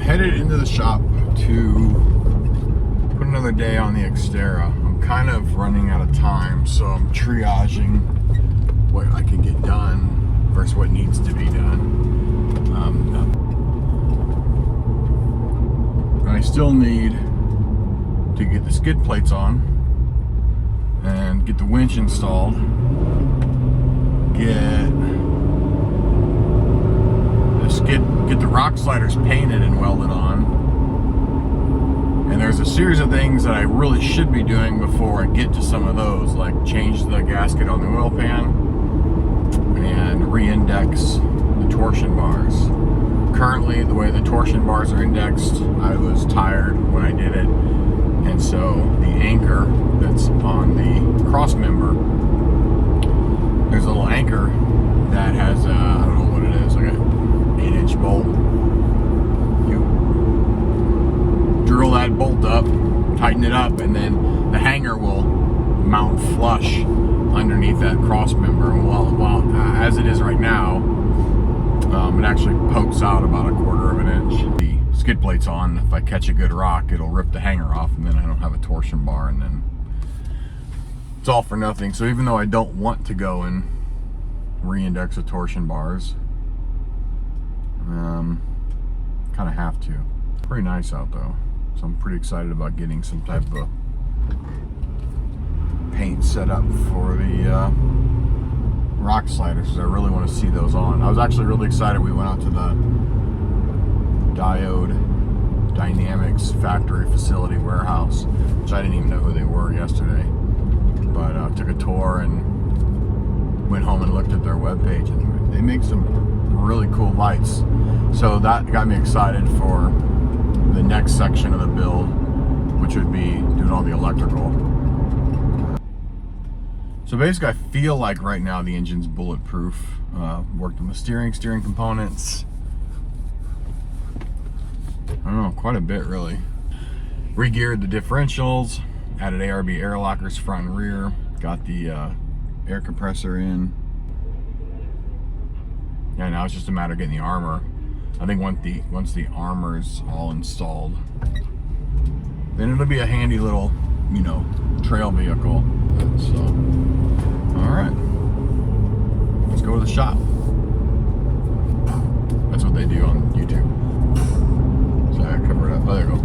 headed into the shop to put another day on the Xterra. I'm kind of running out of time, so I'm triaging what I can get done versus what needs to be done. I still need to get the skid plates on and get the winch installed, get the rock sliders painted and welded on. And there's a series of things that I really should be doing before I get to some of those, like change the gasket on the oil pan and re-index the torsion bars. Currently, the way the torsion bars are indexed, I was tired when I did it, and so the anchor that's on the cross member, there's a little anchor that has I don't know what it is, like an 8-inch bolt. You drill that bolt up, tighten it up, and then the hanger will mount flush underneath that cross member. And while as it is right now, it actually pokes out about 1/4 of an inch. The skid plate's on. If I catch a good rock, it'll rip the hanger off, and then I don't have a torsion bar, and then it's all for nothing. So even though I don't want to go and re-index the torsion bars, kind of have to. Pretty nice out though, so I'm pretty excited about getting some type of paint set up for the rock sliders, because I really want to see those on. I was actually really excited. We went out to the Diode Dynamics factory facility warehouse, which I didn't even know who they were yesterday, but took a tour and went home and looked at their webpage, and they make some really cool lights. So that got me excited for the next section of the build, which would be doing all the electrical. So basically, I feel like right now the engine's bulletproof. Worked on the steering components. I don't know, quite a bit really. Re-geared the differentials, added ARB air lockers front and rear, got the air compressor in. Yeah, now it's just a matter of getting the armor. I think once the armor's all installed, then it'll be a handy little, you know, trail vehicle. So, all right, let's go to the shop. That's what they do on YouTube. Sorry, I covered it up. Oh, there you go.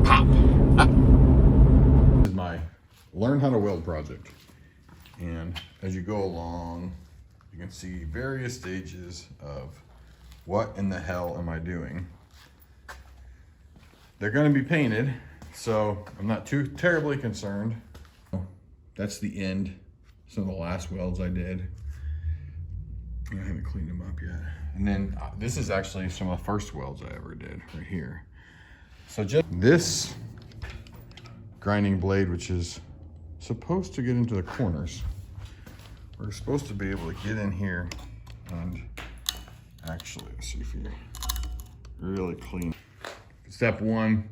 Pop. This is my learn how to weld project, and as you go along, you can see various stages of what in the hell am I doing. They're going to be painted, so I'm not too terribly concerned. That's the end. Some of the last welds I did. I haven't cleaned them up yet. And then this is actually some of the first welds I ever did right here. So just this grinding blade, which is supposed to get into the corners. We're supposed to be able to get in here and actually, let's see if you really clean. Step one,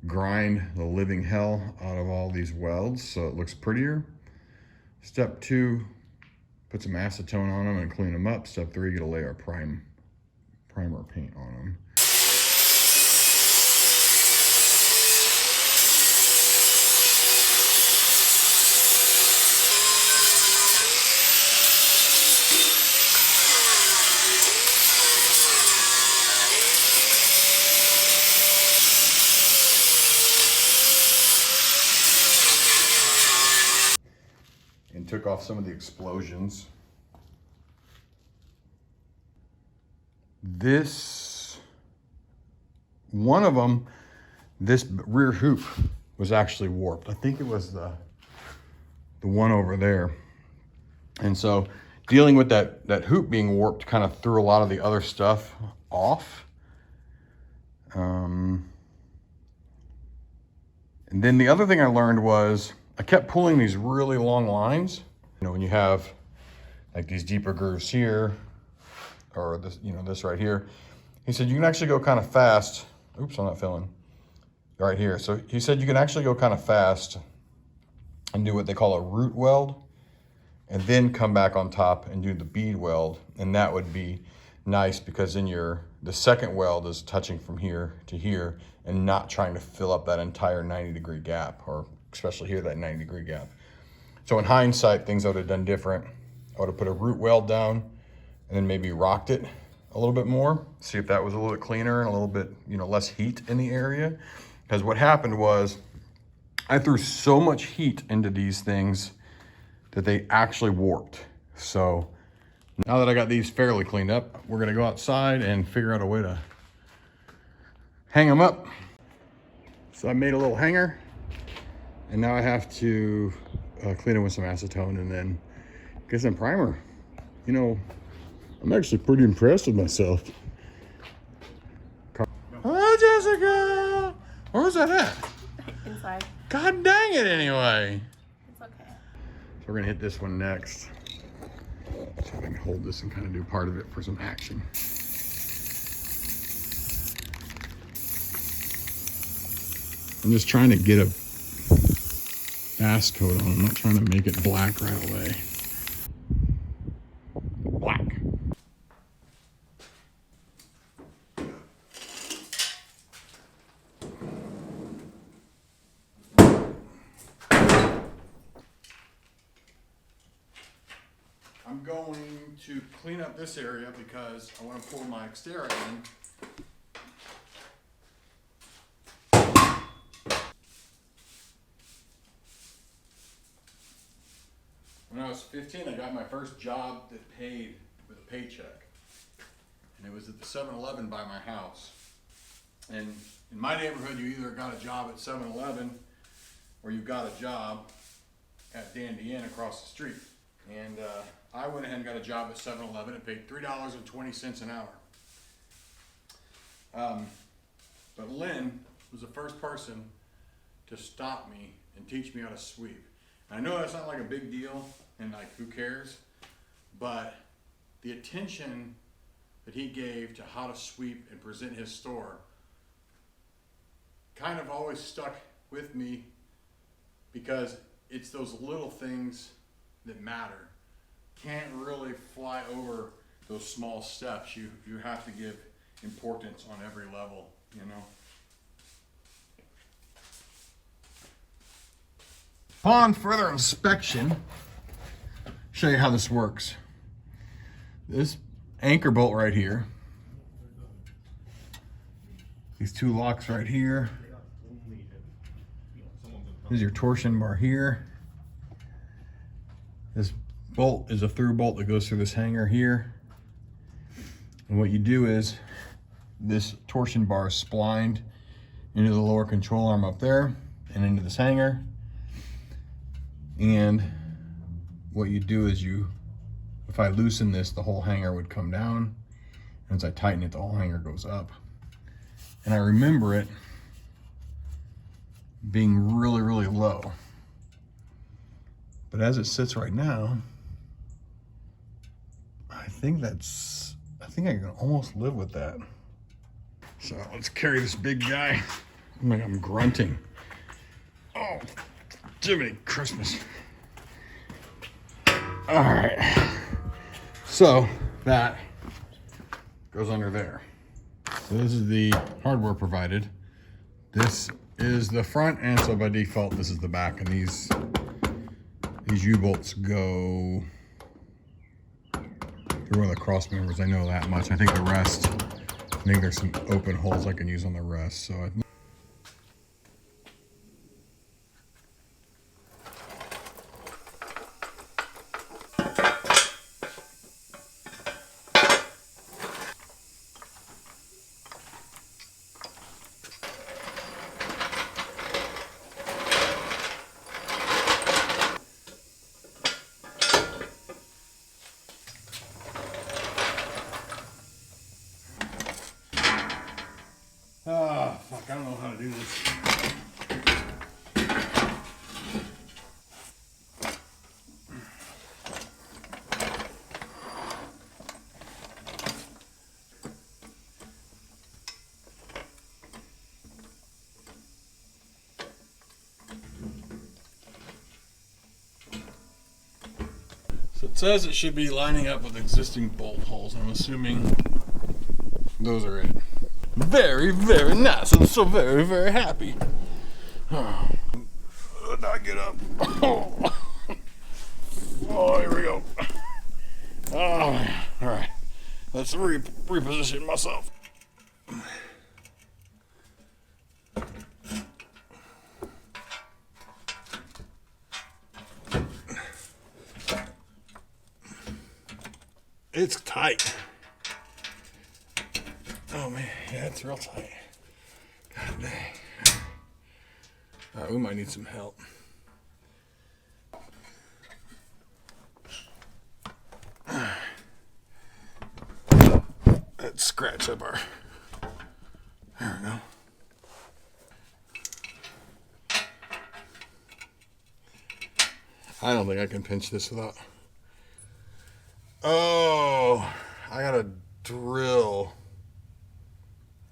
grind the living hell out of all these welds so it looks prettier. Step two, put some acetone on them and clean them up. Step three, get a layer of primer paint on them. And took off some of the explosions. One of them, this rear hoop was actually warped. I think it was the one over there. And so dealing with that hoop being warped kind of threw a lot of the other stuff off. And then the other thing I learned was I kept pulling these really long lines. You know, when you have like these deeper grooves here, or this, you know, this right here. He said you can actually go kind of fast. Oops, I'm not filling. Right here. So he said you can actually go kind of fast and do what they call a root weld, and then come back on top and do the bead weld, and that would be nice because then the second weld is touching from here to here and not trying to fill up that entire 90-degree gap, or especially here, that 90-degree gap. So in hindsight, things I would have done different. I would have put a root weld down and then maybe rocked it a little bit more, see if that was a little bit cleaner and a little bit, less heat in the area. Because what happened was I threw so much heat into these things that they actually warped. So now that I got these fairly cleaned up, we're gonna go outside and figure out a way to hang them up. So I made a little hanger, and now I have to clean it with some acetone and then get some primer. I'm actually pretty impressed with myself. Hello, Jessica! Where was that at? Inside. God dang it, anyway. It's okay. So we're gonna hit this one next. So if I can hold this and kind of do part of it for some action. I'm just trying to get a fast coat on. I'm not trying to make it black right away. Black. I'm going to clean up this area because I want to pull my Xterra in. When I was 15, I got my first job that paid with a paycheck. And it was at the 7-Eleven by my house. And in my neighborhood, you either got a job at 7-Eleven or you got a job at Dandy Inn across the street. And I went ahead and got a job at 7-Eleven and paid $3.20 an hour. But Lynn was the first person to stop me and teach me how to sweep. I know that's not like a big deal and like who cares, but the attention that he gave to how to sweep and present his store kind of always stuck with me, because it's those little things that matter. Can't really fly over those small steps. You have to give importance on every level, Upon further inspection, show you how this works. This anchor bolt right here, these two locks right here, here's your torsion bar here. This bolt is a through bolt that goes through this hanger here. And what you do is this torsion bar is splined into the lower control arm up there and into this hanger. And what you do is if I loosen this, the whole hanger would come down. And as I tighten it, the whole hanger goes up. And I remember it being really, really low. But as it sits right now, I think I can almost live with that. So let's carry this big guy. I'm grunting. Oh, Jiminy Christmas. All right. So that goes under there. So this is the hardware provided. This is the front, and so by default, this is the back. And these U-bolts go through one of the cross members. I know that much. I think the rest, I think there's some open holes I can use on the rest. So I think fuck, I don't know how to do this. So It says it should be lining up with existing bolt holes. I'm assuming those are it. Very, very nice. I'm so very, very happy. Now get up. Oh, here we go. Oh, all right. Let's reposition myself. It's tight. Oh man, yeah, it's real tight. God dang. All right, we might need some help. Let's scratch up our. There we go. I don't think I can pinch this without. Oh, I gotta drill.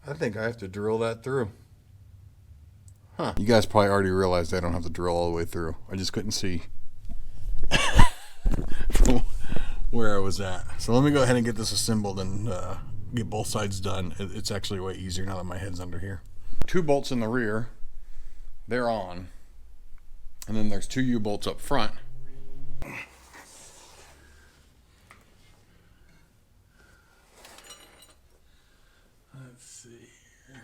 I think I have to drill that through. Huh. You guys probably already realized I don't have to drill all the way through. I just couldn't see where I was at. So let me go ahead and get this assembled and get both sides done. It's actually way easier now that my head's under here. 2 bolts in the rear. They're on. And then there's 2 U-bolts up front. Let's see here.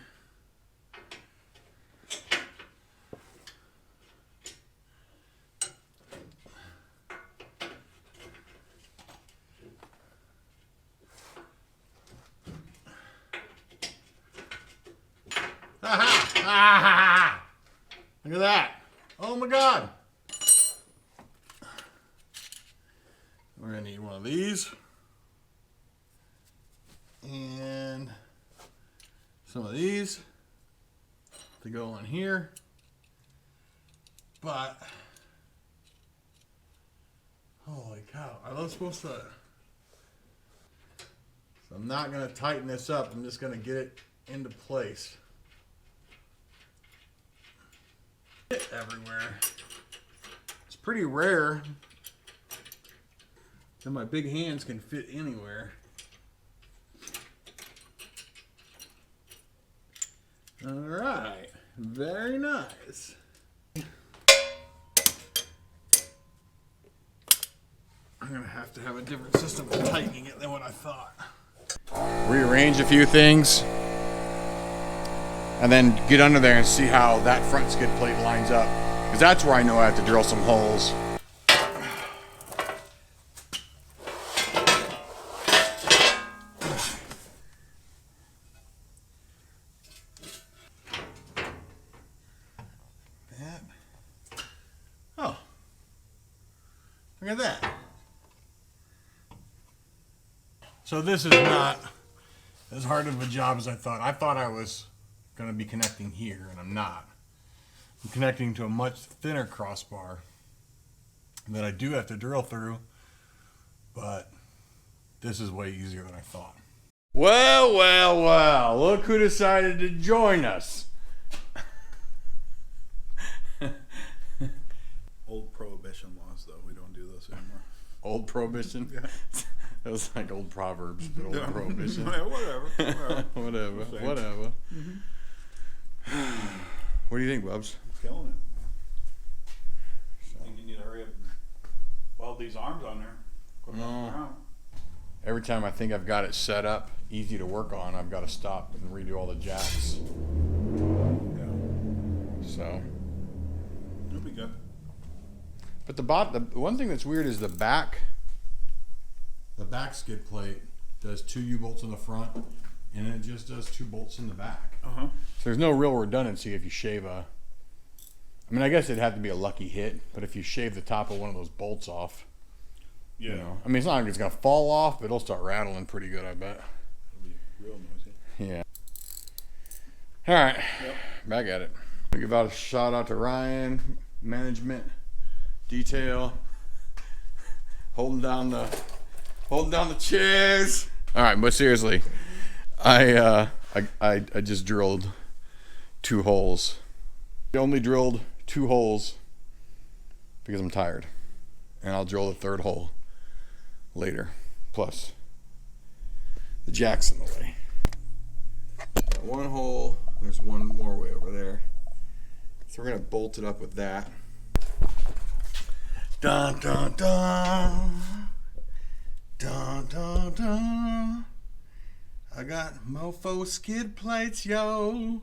Look at that. Oh my God. We're gonna need one of these. And some of these to go on here. But holy cow, are those supposed to? So I'm not gonna tighten this up, I'm just gonna get it into place. Everywhere. It's pretty rare that my big hands can fit anywhere. All right, very nice. I'm gonna have to have a different system for tightening it than what I thought. Rearrange a few things. And then get under there and see how that front skid plate lines up. Because that's where I know I have to drill some holes. Oh. Look at that. So this is not as hard of a job as I thought. I thought I was going to be connecting here, and I'm not. I'm connecting to a much thinner crossbar that I do have to drill through, but this is way easier than I thought. Well, well, well, look who decided to join us. Old prohibition laws, though. We don't do those anymore. Old prohibition? Yeah. That was like old proverbs, but old prohibition. Yeah, whatever. Whatever. Mm-hmm. What do you think, Bubs? Killing it. I think you need to hurry up and weld these arms on there. No. Every time I think I've got it set up, easy to work on, I've got to stop and redo all the jacks. Yeah. So. It'll be good. But the one thing that's weird is the back skid plate does 2 U-bolts in the front, and it just does 2 bolts in the back. Uh-huh. So there's no real redundancy if you shave a. I mean, I guess it'd have to be a lucky hit, but if you shave the top of one of those bolts off, yeah. You know, I mean, it's not like it's gonna fall off, but it'll start rattling pretty good, I bet. It'll be real noisy. Yeah. All right. Yep. Back at it. We give out a shout out to Ryan, management, detail, holding down the chairs. All right, but seriously, I just drilled 2 holes. I only drilled 2 holes because I'm tired, and I'll drill the 3rd hole later. Plus, the jack's in the way. Got one hole, there's one more way over there. So we're gonna bolt it up with that. Dun dun dun. Dun dun dun. I got mofo skid plates, yo.